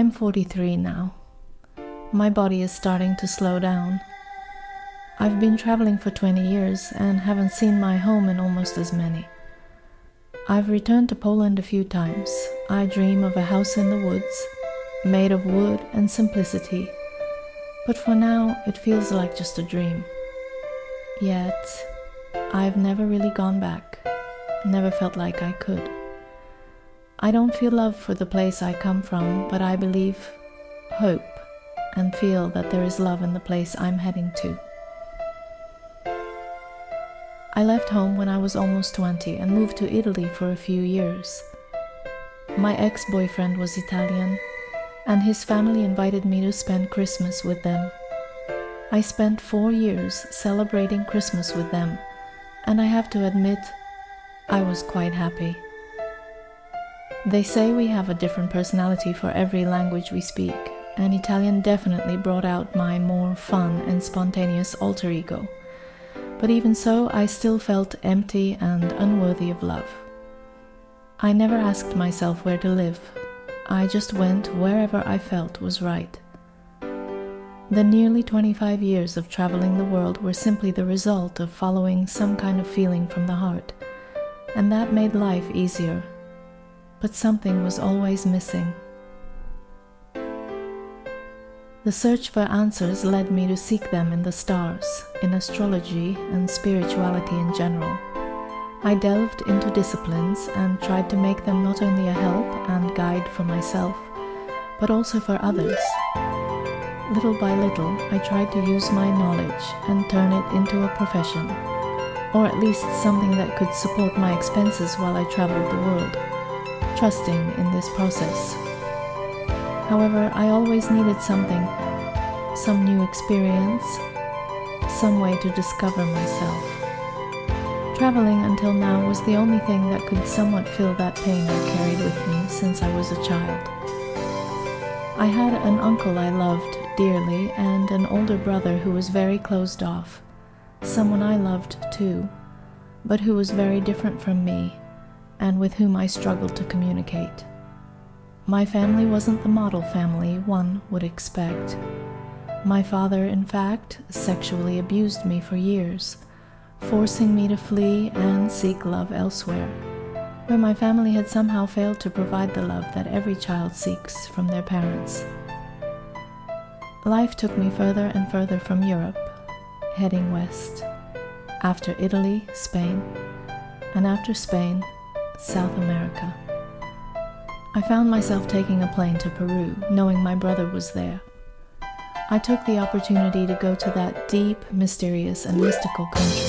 I'm 43 now. My body is starting to slow down. I've been traveling for 20 years and haven't seen my home in almost as many. I've returned to Poland a few times. I dream of a house in the woods, made of wood and simplicity. But for now, it feels like just a dream. Yet, I've never really gone back, never felt like I could. I don't feel love for the place I come from, but I believe, hope, and feel that there is love in the place I'm heading to. I left home when I was almost 20 and moved to Italy for a few years. My ex-boyfriend was Italian, and his family invited me to spend Christmas with them. I spent 4 years celebrating Christmas with them, and I have to admit, I was quite happy. They say we have a different personality for every language we speak, and Italian definitely brought out my more fun and spontaneous alter ego. But even so, I still felt empty and unworthy of love. I never asked myself where to live. I just went wherever I felt was right. The nearly 25 years of traveling the world were simply the result of following some kind of feeling from the heart, and that made life easier. But something was always missing. The search for answers led me to seek them in the stars, in astrology and spirituality in general. I delved into disciplines and tried to make them not only a help and guide for myself, but also for others. Little by little, I tried to use my knowledge and turn it into a profession, or at least something that could support my expenses while I traveled the world, trusting in this process. However, I always needed something, some new experience, some way to discover myself. Traveling until now was the only thing that could somewhat fill that pain I carried with me since I was a child. I had an uncle I loved dearly and an older brother who was very closed off, someone I loved too, but who was very different from me and with whom I struggled to communicate. My family wasn't the model family one would expect. My father, in fact, sexually abused me for years, forcing me to flee and seek love elsewhere, where my family had somehow failed to provide the love that every child seeks from their parents. Life took me further and further from Europe, heading west, after Italy, Spain, and after Spain, South America. I found myself taking a plane to Peru, knowing my brother was there. I took the opportunity to go to that deep, mysterious, and mystical country.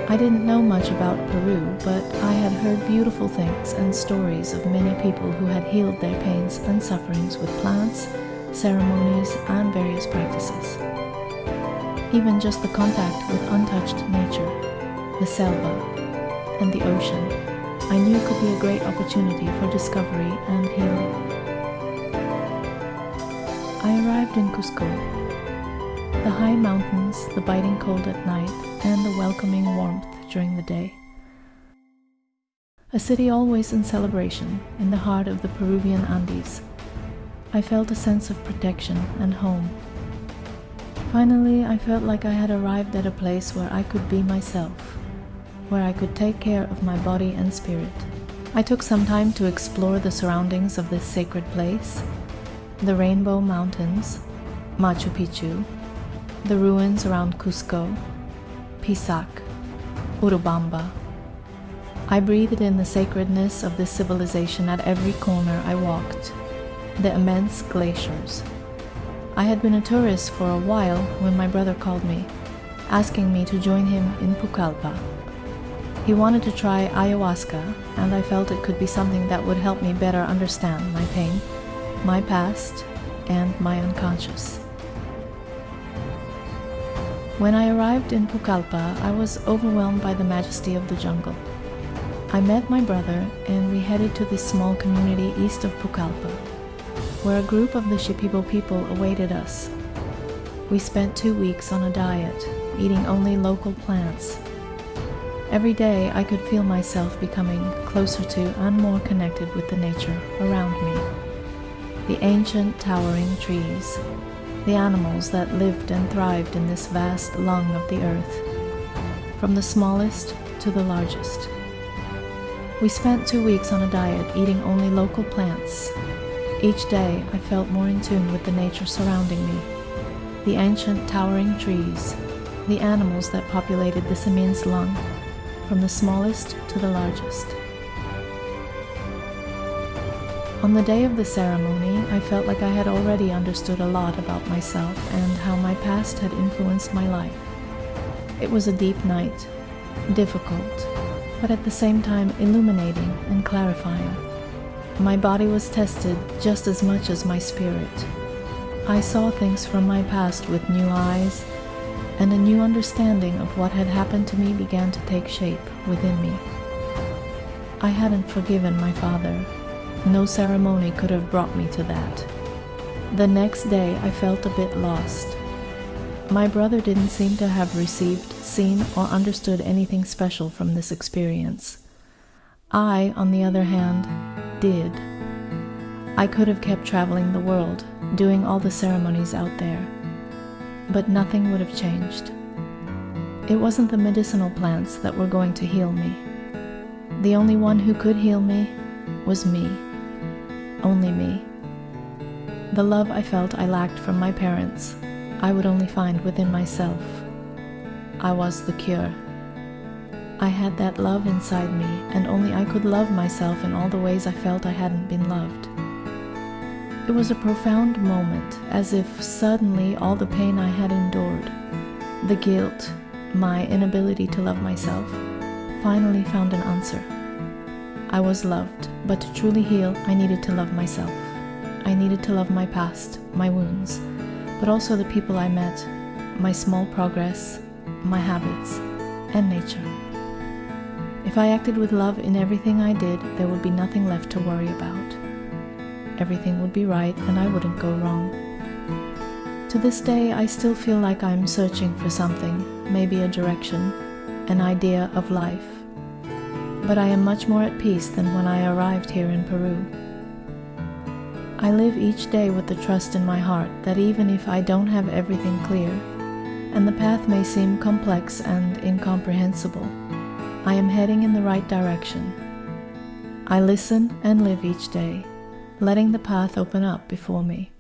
I didn't know much about Peru, but I had heard beautiful things and stories of many people who had healed their pains and sufferings with plants, ceremonies, and various practices. Even just the contact with untouched nature, the selva, and the ocean, I knew could be a great opportunity for discovery and healing. I arrived in Cusco. The high mountains, the biting cold at night, and the welcoming warmth during the day. A city always in celebration, in the heart of the Peruvian Andes. I felt a sense of protection and home. Finally, I felt like I had arrived at a place where I could be myself, where I could take care of my body and spirit. I took some time to explore the surroundings of this sacred place, the Rainbow Mountains, Machu Picchu, the ruins around Cusco, Pisac, Urubamba. I breathed in the sacredness of this civilization at every corner I walked, the immense glaciers. I had been a tourist for a while when my brother called me, asking me to join him in Pucallpa. He wanted to try ayahuasca, and I felt it could be something that would help me better understand my pain, my past, and my unconscious. When I arrived in Pucallpa, I was overwhelmed by the majesty of the jungle. I met my brother, and we headed to this small community east of Pucallpa, where a group of the Shipibo people awaited us. We spent 2 weeks on a diet, eating only local plants. Every day I could feel myself becoming closer to and more connected with the nature around me. the ancient towering trees, the animals that lived and thrived in this vast lung of the earth, from the smallest to the largest. We spent 2 weeks on a diet, eating only local plants. Each day I felt more in tune with the nature surrounding me, the ancient towering trees, the animals that populated this immense lung, from the smallest to the largest. On the day of the ceremony, I felt like I had already understood a lot about myself and how my past had influenced my life. It was a deep night, difficult, but at the same time illuminating and clarifying. My body was tested just as much as my spirit. I saw things from my past with new eyes, and a new understanding of what had happened to me began to take shape within me. I hadn't forgiven my father. No ceremony could have brought me to that. The next day I felt a bit lost. My brother didn't seem to have received, seen, or understood anything special from this experience. I, on the other hand, did. I could have kept traveling the world, doing all the ceremonies out there, but nothing would have changed. It wasn't the medicinal plants that were going to heal me. The only one who could heal me was me. Only me. The love I felt I lacked from my parents, I would only find within myself. I was the cure. I had that love inside me, and only I could love myself in all the ways I felt I hadn't been loved. It was a profound moment, as if suddenly all the pain I had endured, the guilt, my inability to love myself, finally found an answer. I was loved, but to truly heal, I needed to love myself. I needed to love my past, my wounds, but also the people I met, my small progress, my habits, and nature. If I acted with love in everything I did, there would be nothing left to worry about. Everything would be right and I wouldn't go wrong. To this day, I still feel like I'm searching for something, maybe a direction, an idea of life. But I am much more at peace than when I arrived here in Peru. I live each day with the trust in my heart that even if I don't have everything clear, and the path may seem complex and incomprehensible, I am heading in the right direction. I listen and live each day, letting the path open up before me.